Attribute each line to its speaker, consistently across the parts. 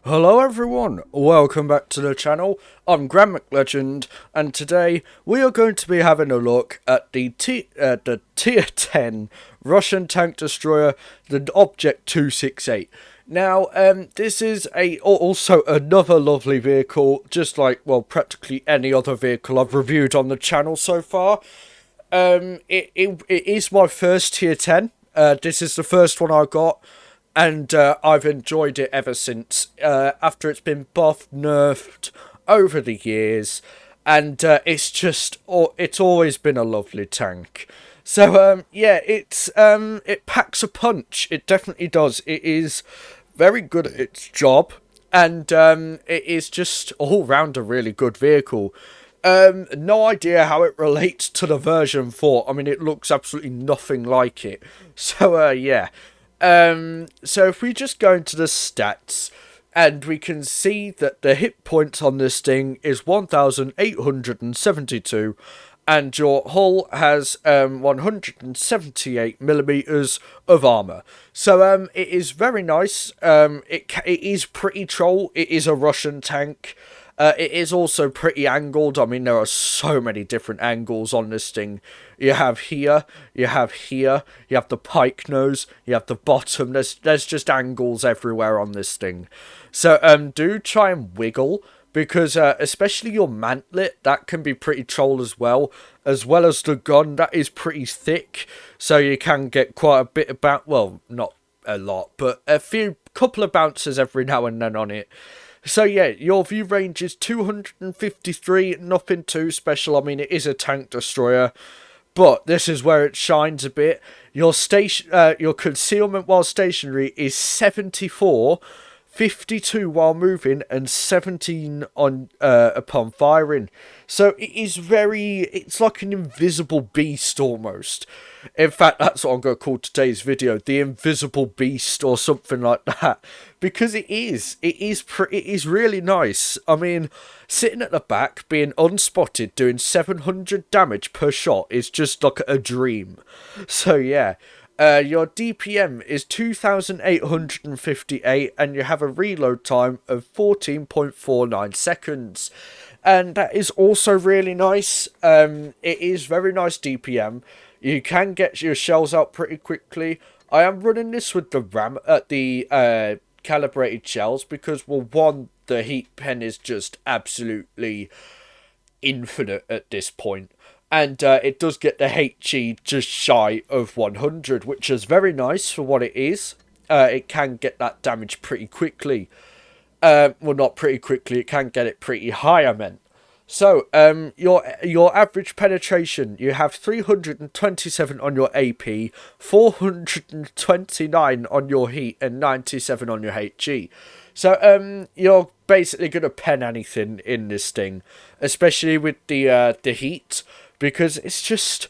Speaker 1: Hello everyone, welcome back to the channel. I'm Grand McLegend, and today we are going to be having a look at the Tier 10 Russian tank destroyer, the Object 268. Now, this is also another lovely vehicle, just like, well, practically any other vehicle I've reviewed on the channel so far. It is my first Tier 10. This is the first one I got. And I've enjoyed it ever since, after it's been buffed, nerfed over the years, and it's always been a lovely tank. So, yeah, it packs a punch, it definitely does. It is very good at its job, and it is just all round a really good vehicle. No idea how it relates to the version 4. I mean, it looks absolutely nothing like it. So, yeah. So if we just go into the stats, and we can see that the hit points on this thing is 1,872, and your hull has 178 millimeters of armor. So it is very nice. It is pretty troll. It is a Russian tank. It is also pretty angled. I mean, there are so many different angles on this thing. You have here, you have here, you have the pike nose, you have the bottom. There's just angles everywhere on this thing. So do try and wiggle, because especially your mantlet, that can be pretty troll as well as the gun. That is pretty thick, so you can get quite a bit about, well, not a lot, but couple of bounces every now and then on it. So yeah, your view range is 253, nothing too special. I mean, it is a tank destroyer, but this is where it shines a bit. Your concealment while stationary is 74, 52 while moving, and 17 on upon firing. So it's like an invisible beast almost. In fact, that's what I'm going to call today's video, the invisible beast or something like that, because it is really nice. I mean, sitting at the back, being unspotted, doing 700 damage per shot is just like a dream. So yeah. Your DPM is 2,858, and you have a reload time of 14.49 seconds. And that is also really nice. It is very nice DPM. You can get your shells out pretty quickly. I am running this with the calibrated shells because, well, one, the heat pen is just absolutely infinite at this point. And it does get the HE just shy of 100, which is very nice for what it is. It can get that damage pretty quickly. Well, not pretty quickly, it can get it pretty high, I meant. So, your average penetration, you have 327 on your AP, 429 on your heat, and 97 on your HE. So, you're basically going to pen anything in this thing, especially with the heat, because it's just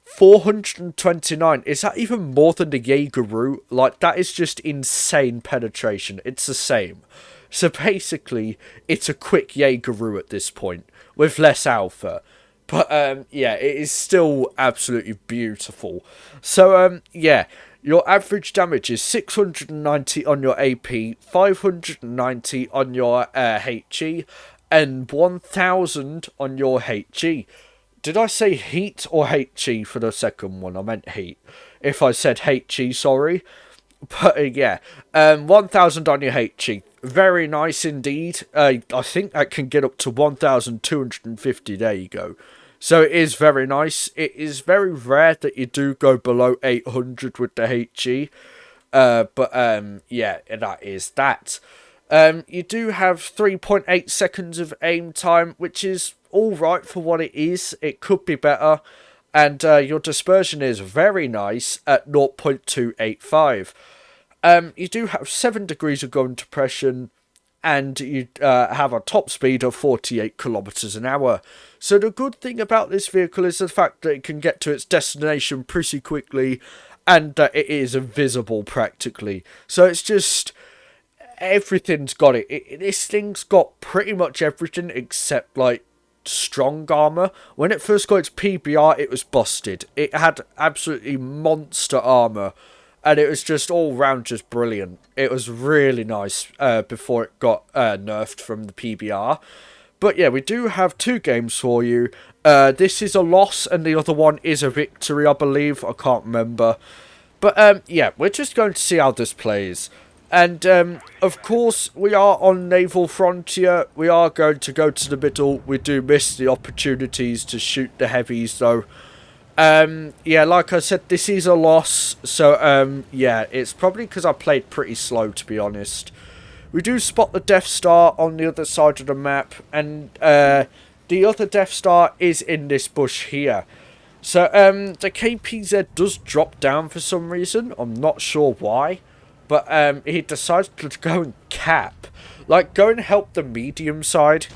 Speaker 1: 429. Is that even more than the Jageroo? Like, that is just insane penetration. It's the same. So basically, it's a quick Jageroo at this point, with less alpha. But, yeah, it is still absolutely beautiful. So, yeah, your average damage is 690 on your AP, 590 on your HE, and 1000 on your HE. Did I say heat or HE for the second one? I meant heat. If I said HE, sorry. But yeah, 1000 on your HE. Very nice indeed. I think that can get up to 1250. There you go. So it is very nice. It is very rare that you do go below 800 with the HE. But yeah, that is that. You do have 3.8 seconds of aim time, which is alright for what it is. It could be better. And your dispersion is very nice at 0.285. You do have 7 degrees of gun depression, and you have a top speed of 48 kilometers an hour. So the good thing about this vehicle is the fact that it can get to its destination pretty quickly, and it is invisible practically. So it's just, everything's got it. This thing's got pretty much everything except, like, strong armor. When it first got its PBR, it was busted. It had absolutely monster armor. And it was just all round just brilliant. It was really nice before it got nerfed from the PBR. But yeah, we do have 2 games for you. This is a loss and the other one is a victory, I believe. I can't remember. But yeah, we're just going to see how this plays. And of course, we are on Naval Frontier. We are going to go to the middle. We do miss the opportunities to shoot the heavies though. Yeah, like I said, this is a loss. So yeah, it's probably because I played pretty slow, to be honest. We do spot the Death Star on the other side of the map, and the other Death Star is in this bush here. So the KPZ does drop down for some reason. I'm not sure why, but he decides to go and cap, like go and help the medium side.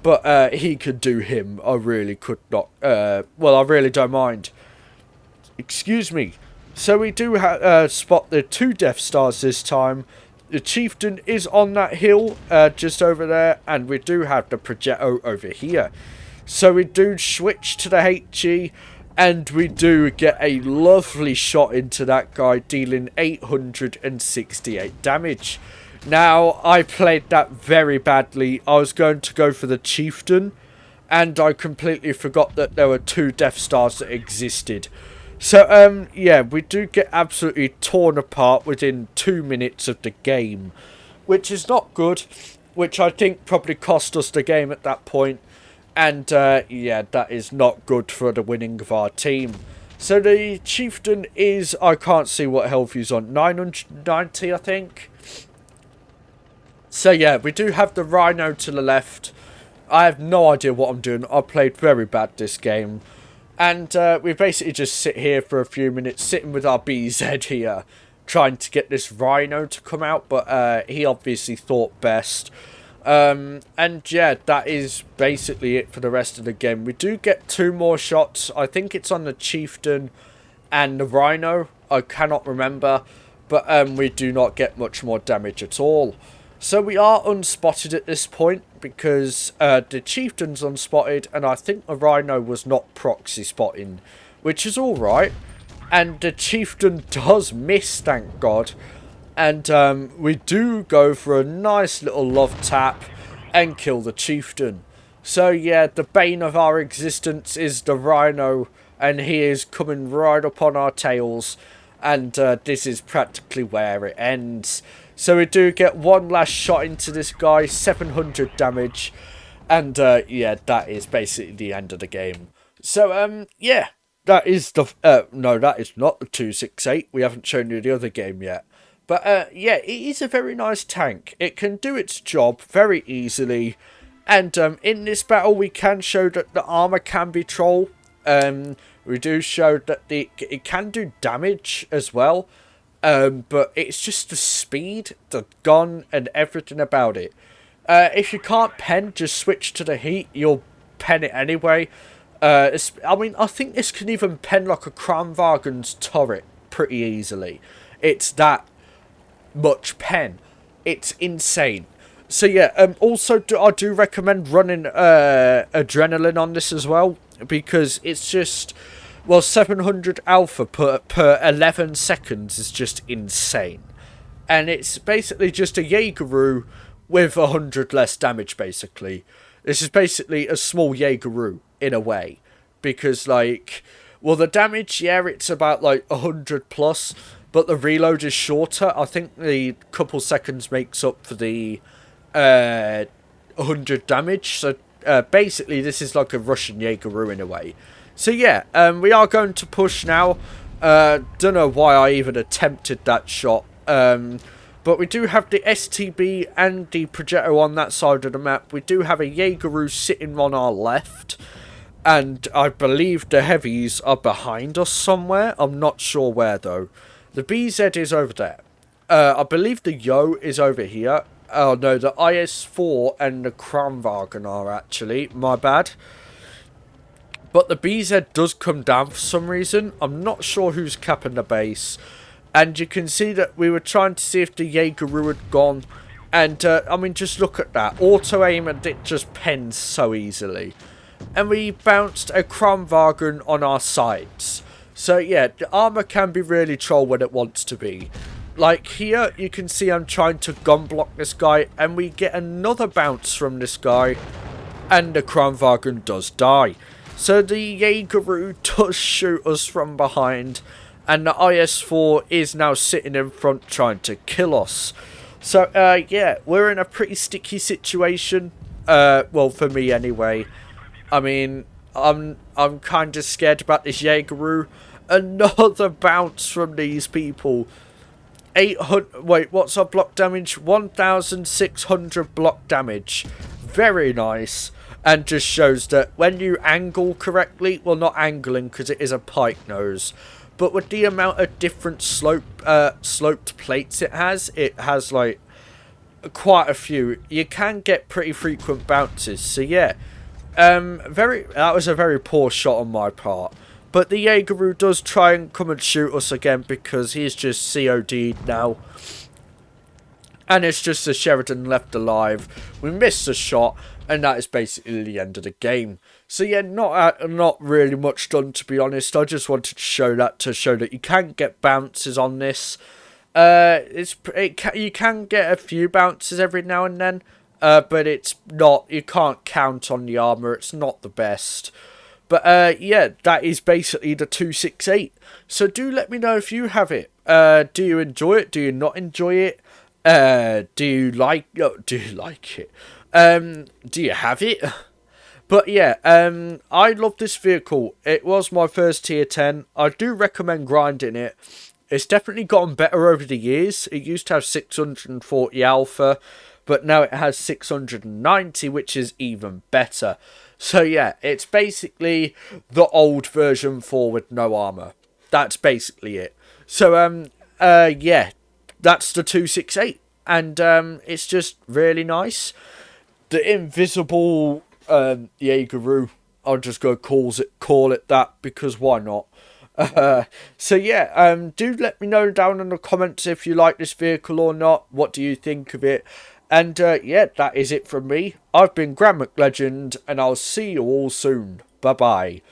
Speaker 1: But he could do him. I really could not. Well, I really don't mind. Excuse me. So we do spot the 2 Death Stars this time. The Chieftain is on that hill just over there. And we do have the Progetto over here. So we do switch to the HE. And we do get a lovely shot into that guy, dealing 868 damage. Now, I played that very badly. I was going to go for the Chieftain. And I completely forgot that there were 2 Death Stars that existed. So, yeah, we do get absolutely torn apart within 2 minutes of the game, which is not good, which I think probably cost us the game at that point. And, yeah, that is not good for the winning of our team. So the Chieftain is, I can't see what health he's on, 990, I think. So, yeah, we do have the Rhino to the left. I have no idea what I'm doing. I played very bad this game. And we basically just sit here for a few minutes, sitting with our BZ here, trying to get this Rhino to come out, but he obviously thought best. And yeah, that is basically it for the rest of the game. We do get 2 more shots. I think it's on the Chieftain and the Rhino. I cannot remember, but we do not get much more damage at all. So we are unspotted at this point because the Chieftain's unspotted, and I think the Rhino was not proxy spotting, which is alright. And the Chieftain does miss, thank God. And we do go for a nice little love tap and kill the Chieftain. So yeah, the bane of our existence is the Rhino, and he is coming right up on our tails. And this is practically where it ends. So we do get 1 last shot into this guy, 700 damage. And yeah, that is basically the end of the game. So yeah, that is the... no, that is not the 268. We haven't shown you the other game yet. But yeah, it is a very nice tank. It can do its job very easily. And in this battle, we can show that the armor can be troll. We do show that it can do damage as well. But it's just the speed, the gun, and everything about it. If you can't pen, just switch to the heat. You'll pen it anyway. I mean, I think this can even pen like a Kranwagen's turret pretty easily. It's that much pen. It's insane. So yeah, also I do recommend running adrenaline on this as well, because it's just, well, 700 alpha per 11 seconds is just insane. And it's basically just a Jageroo with 100 less damage, basically. This is basically a small Jageroo in a way, because like, well, the damage, yeah, it's about like 100 plus, but the reload is shorter. I think the couple seconds makes up for the 100 damage. So basically this is like a Russian Jageroo in a way. So yeah, we are going to push now. Don't know why I even attempted that shot. But we do have the STB and the Progetto on that side of the map. We do have a Jageroo sitting on our left. And I believe the heavies are behind us somewhere. I'm not sure where though. The BZ is over there. I believe the Yo is over here. Oh no, the IS-4 and the Kranwagen are actually. My bad. But the BZ does come down for some reason. I'm not sure who's capping the base. And you can see that we were trying to see if the Jageroo had gone. And, I mean, just look at that. Auto-aim and it just pens so easily. And we bounced a Kranwagen on our sides. So yeah, the armor can be really troll when it wants to be. Like here, you can see I'm trying to gun block this guy, and we get another bounce from this guy, and the Kranwagen does die. So the Jageroo does shoot us from behind, and the IS-4 is now sitting in front trying to kill us. So yeah, we're in a pretty sticky situation. Well, for me anyway. I mean, I'm kind of scared about this Jageroo. Another bounce from these people. 800. Wait, what's our block damage? 1,600 block damage. Very nice. And just shows that when you angle correctly, well, not angling because it is a pike nose, but with the amount of different sloped plates it has like quite a few. You can get pretty frequent bounces. So yeah, that was a very poor shot on my part. But the Jageroo does try and come and shoot us again because he's just COD'd now. And it's just the Sheridan left alive. We missed the shot, and that is basically the end of the game. So yeah, not really much done, to be honest. I just wanted to show that you can get bounces on this. You can get a few bounces every now and then, but it's not. You can't count on the armor. It's not the best. But yeah, that is basically the 268. So do let me know if you have it. Do you enjoy it? Do you not enjoy it? Do you like it? Do you have it? But yeah, I love this vehicle. It was my first tier 10. I do recommend grinding it. It's definitely gotten better over the years. It used to have 640 alpha, but now it has 690, which is even better. So yeah, it's basically the old version 4 with no armor. That's basically it. So yeah, that's the 268, and it's just really nice. The invisible Jageroo, I'll just go call it that, because why not? So yeah, do let me know down in the comments if you like this vehicle or not. What do you think of it? And yeah, that is it from me. I've been Grand McLegend, and I'll see you all soon. Bye bye.